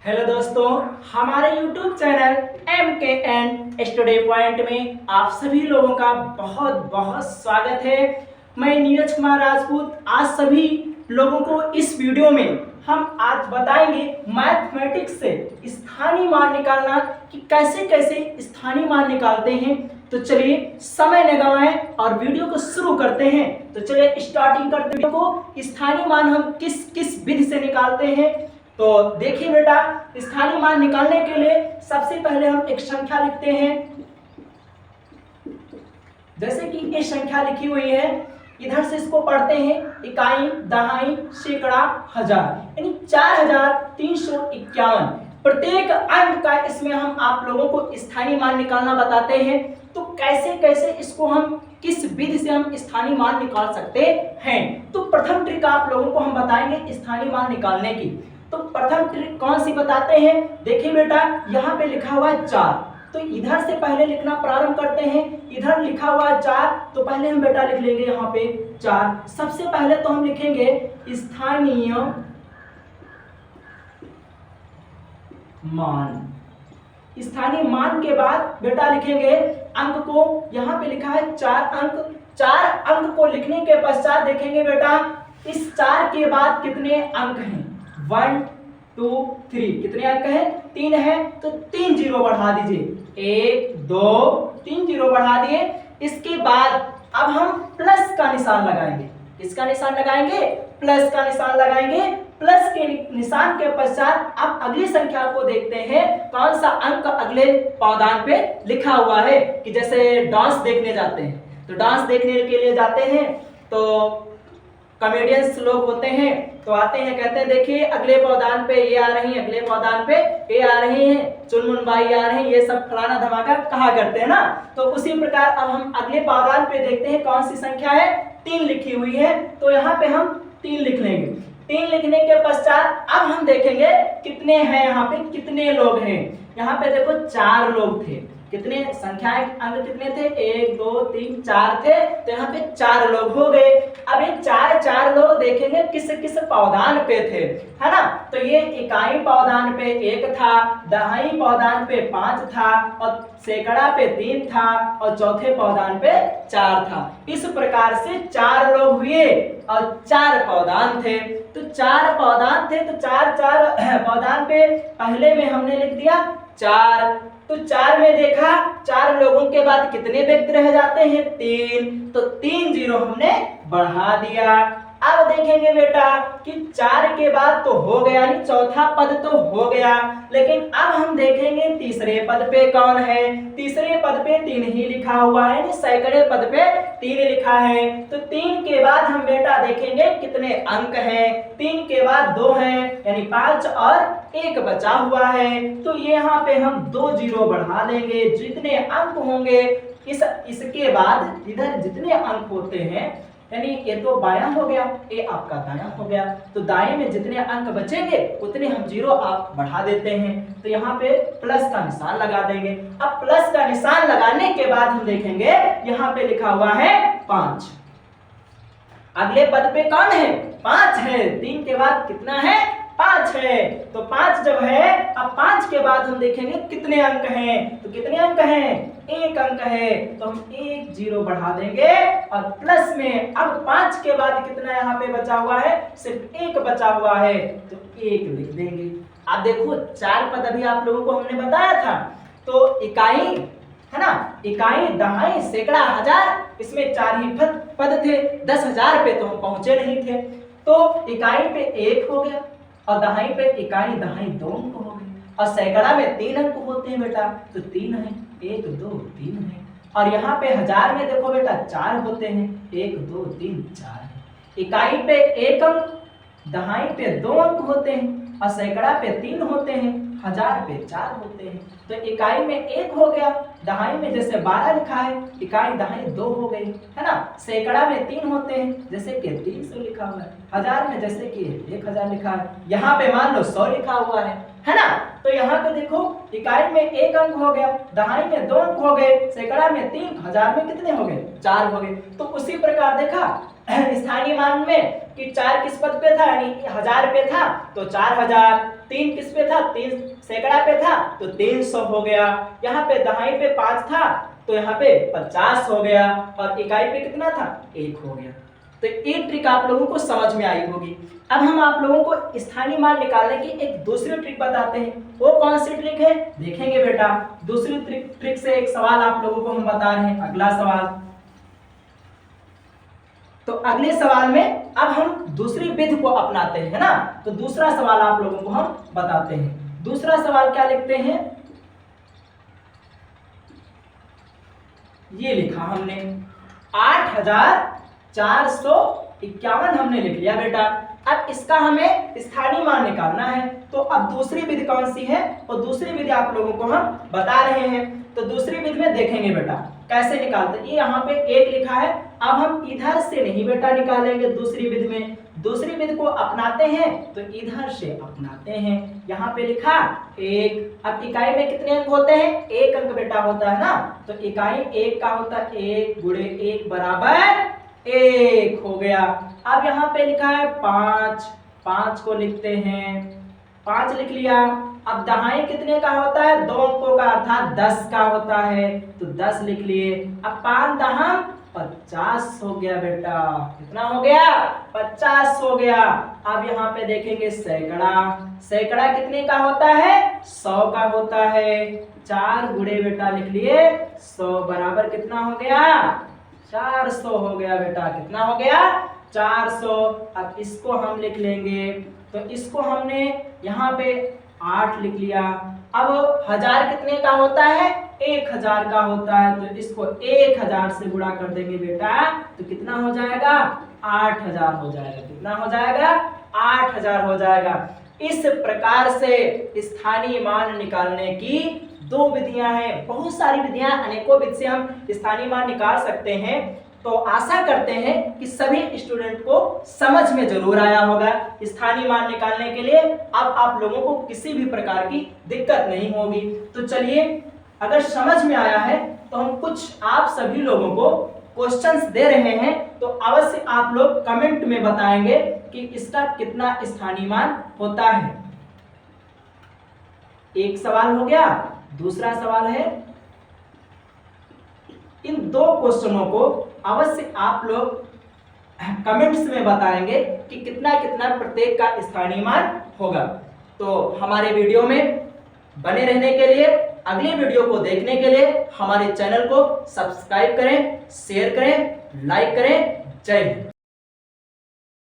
Hello दोस्तों, हमारे YouTube channel MKN study point में आप सभी लोगों का बहुत बहुत स्वागत है। मैं नीरज कुमार राजपूत आज सभी लोगों को इस वीडियो में हम आज बताएंगे मैथमेटिक्स से स्थानीय मान निकालना कि कैसे कैसे स्थानीय मान निकालते हैं। तो चलिए समय न गवाएं और वीडियो को शुरू करते हैं। तो चलिए स्टार्टिंग करते हैं को स्थानीय मान हम किस किस विधि से निकालते हैं। तो देखिए बेटा, स्थानीय मान निकालने के लिए सबसे पहले हम एक संख्या लिखते हैं। जैसे कि ये संख्या लिखी हुई है, इधर से इसको पढ़ते हैं इकाई, दहाई, सैकड़ा, हजार, यानी 4351। प्रत्येक अंक का इसमें हम आप लोगों को स्थानीय मान निकालना बताते हैं। तो कैसे कैसे इसको हम किस विधि से हम स्थानीय मान निकाल सकते हैं। तो प्रथम ट्रिक आप लोगों को हम बताएंगे स्थानीय मान निकालने की। तो प्रथम ट्रिक कौन सी बताते हैं, देखिए बेटा, यहाँ पे लिखा हुआ है 4, तो इधर से पहले लिखना प्रारंभ करते हैं। इधर लिखा हुआ है 4, तो पहले हम बेटा लिख लेंगे यहाँ पे 4। सबसे पहले तो हम लिखेंगे स्थानीय मान। स्थानीय मान के बाद बेटा लिखेंगे अंक को। यहाँ पे लिखा है 4 अंक। 4 अंक को लिखने के पश्चात देखेंगे बेटा इस 4 के बाद कितने अंक हैं। 1 2 3 कितने अंक हैं, 3 है, तो 3 जीरो बढ़ा दीजिए। 1 2 3 जीरो बढ़ा दिए। इसके बाद अब हम प्लस का निशान लगाएंगे। किसका निशान लगाएंगे, प्लस का निशान लगाएंगे। प्लस के निशान के पश्चात अब अगली संख्या को देखते हैं कौन सा अंक अगले पावदान पे लिखा हुआ है। कि जैसे डांस देखने जाते हैं, तो डांस देखने के लिए जाते हैं तो कॉमेडियंस लोग होते हैं, तो आते हैं, कहते हैं देखिए अगले पावदान पे ये आ रही है, अगले पावदान पे ये आ रही हैं, चुनमुन बाई आ रहे हैं, ये सब फलाना धमाका कहा करते हैं ना। तो उसी प्रकार अब हम अगले पावदान पे देखते हैं कौन सी संख्या है, 3 लिखी हुई है। तो यहाँ पे हम 3 लिख लेंगे। 3 लिखने के पश्चात अब हम देखेंगे कितने हैं, यहाँ पे कितने लोग हैं। यहाँ पे देखो 4 लोग थे। कितने संख्याएं अंक कितने थे, 1 2 3 4 थे, तो यहाँ पे 4 लोग हो गए। अब ये 4 लोग देखेंगे किस किस पावदान पे थे, है ना। तो ये इकाई पावदान पे 1 था, दहाई पावदान पे 5 था, और सैकड़ा पे 3 था, और चौथे पावदान पे 4 था। इस प्रकार से 4 लोग हुए और 4 पावदान थे। तो 4 पावदान थे, तो 4 पावदान पे पहले में हमने लिख दिया 4। तो 4 में देखा 4 लोगों के बाद कितने व्यक्ति रह जाते हैं, 3, तो 3 जीरो हमने बढ़ा दिया। अब देखेंगे बेटा कि 4 के बाद तो हो गया, यानी चौथा पद तो हो गया, लेकिन अब हम देखेंगे तीसरे पद पे कौन है। तीसरे पद पे 3 ही लिखा हुआ है, यानी सैकड़े पद पे 3 लिखा है। तो 3 के बाद हम बेटा देखेंगे कितने अंक हैं। 3 के बाद 2 हैं, यानी 5 और 1 बचा हुआ है। तो यहाँ पे हम 2 जीरो बढ़ा देंगे। जितने अंक होंगे इसके बाद इधर जितने अंक होते हैं, यानी ये तो बायां हो गया, ये आपका दायां हो गया, तो दाएं में जितने अंक बचेंगे उतने हम जीरो आप बढ़ा देते हैं। तो यहाँ पे प्लस का निशान लगा देंगे। अब प्लस का निशान लगाने के बाद हम देखेंगे यहाँ पे लिखा हुआ है 5। अगले पद पे कौन है, 5 है। 3 के बाद कितना है, 5 है। तो 5 जब है, अब 5 के बाद हम देखेंगे कितने अंक हैं। तो कितने अंक हैं, 1 अंक है, तो हम 1 जीरो बढ़ा देंगे। और प्लस में अब 5 के बाद कितना यहाँ पे बचा हुआ है, सिर्फ 1 बचा हुआ है, तो 1 लिख देंगे। अब देखो 4 पद अभी आप लोगों को हमने बताया था। तो इकाई है ना, इकाई, दहाई, सैकड़ा, हजार, इसमें 4 ही पद थे। 10,000 पे तो हम पहुंचे नहीं थे। तो इकाई पे 1 हो गया, और दहाई पे इकाई दहाई 2 अंक हो गए, और सैकड़ा में 3 अंक होते हैं बेटा, तो 3 है, 1 2 3 है। और यहाँ पे हजार में देखो बेटा 4 होते हैं, 1 2 3 4 है। इकाई पे 1 अंक, दहाई पे 2 अंक होते हैं, और सैकड़ा पे 3 होते हैं, हजार पे 4 होते हैं। तो इकाई में 1 हो गया, दहाई में जैसे 12 लिखा है, इकाई दहाई 2 हो गई, है ना। सैकड़ा में 3 होते हैं, जैसे कि 300 लिखा हुआ है। हजार में जैसे कि 1000 लिखा है। यहाँ पे मान लो 100 लिखा हुआ है ना। तो यहाँ पे देखो इकाई में 1 अंक हो गया, दहाई में 2 अंक हो गए, सैकड़ा में 3, हजार में कितने हो गए, 4 हो गए। तो उसी प्रकार देखा स्थानीय मान में कि 4 किस पद पे था, यानी 1000 पे था तो 4000, 3 किस पे था, 3 सैकड़ा पे था तो 300 हो गया। यहाँ पे दहाई पे 5 था तो यहाँ पे 50 हो गया, और इकाई पे कितना था, 1 हो गया। तो ये ट्रिक आप लोगों को समझ में आई होगी। अब हम आप लोगों को स्थानीय मान निकालने की एक दूसरी ट्रिक बताते हैं। वो कौन सी ट्रिक है देखेंगे बेटा। दूसरी ट्रिक से एक सवाल आप लोगों को हम बता रहे हैं, अगला सवाल। तो अगले सवाल में अब हम दूसरी विधि को अपनाते हैं ना, तो दूसरा सवाल आप लोगों को हम बताते हैं। दूसरा सवाल क्या लिखते हैं, ये लिखा हमने 8451 हमने लिख लिया बेटा। अब इसका हमें स्थानीय मान निकालना है, तो अब दूसरी विधि कौन सी है, और दूसरी विधि आप लोगों को हम बता रहे हैं। तो दूसरी विधि में देखेंगे बेटा कैसे निकालते हैं। ये यहाँ पे 1 लिखा है, अब हम इधर से नहीं बेटा निकालेंगे। दूसरी विधि में, दूसरी विधि को अपनाते हैं तो इधर से अपनाते हैं। यहाँ पे लिखा 1। अब इकाई में कितने अंक होते हैं, 1 अंक बेटा होता है ना, तो इकाई 1 का होता है 1 गुणे 1 बराबर 1 हो गया। अब यहाँ पे लिखा है 5, 5 को लिखते हैं, 5 लिख लिया। अब दहाई कितने का होता है, 2 अंकों का अर्थात 10 का होता है, तो 10 लिख लिए। अब 5 दहम 50 हो गया बेटा, कितना हो गया, 50 हो गया। अब यहाँ पे देखेंगे सैकड़ा, सैकड़ा कितने का होता है, 100 का होता है। 4 गुणे बेटा लिख लिए 100 बराबर कितना हो गया, 400 हो गया बेटा, कितना हो गया, 400। अब इसको हम लिख लेंगे, तो इसको हमने यहाँ पे 8 लिख लिया। अब 1000 कितने का होता है, 1000 का होता है, तो इसको 1000 से गुणा कर देंगे बेटा, तो कितना हो जाएगा, 8000 हो जाएगा। कितना हो जाएगा, 8000 हो जाएगा। इस प्रकार से स्थानीय मान निकालने की 2 विधियां हैं। बहुत सारी विधियां, अनेकों विधि से हम स्थानीय मान निकाल सकते हैं। तो आशा करते हैं कि सभी स्टूडेंट को समझ में जरूर आया होगा। स्थानीय मान निकालने के लिए अब आप लोगों को किसी भी प्रकार की दिक्कत नहीं होगी। तो चलिए, अगर समझ में आया है तो हम कुछ आप सभी लोगों को क्वेश्चंस दे रहे हैं, तो अवश्य आप लोग कमेंट में बताएंगे कि इसका कितना स्थानीय मान होता है। एक सवाल हो गया। दूसरा सवाल है, इन 2 क्वेश्चनों को अवश्य आप लोग कमेंट्स में बताएंगे कि कितना कितना प्रत्येक का स्थानीय मान होगा। तो हमारे वीडियो में बने रहने के लिए, अगले वीडियो को देखने के लिए हमारे चैनल को सब्सक्राइब करें, शेयर करें, लाइक करें। जय हिंद।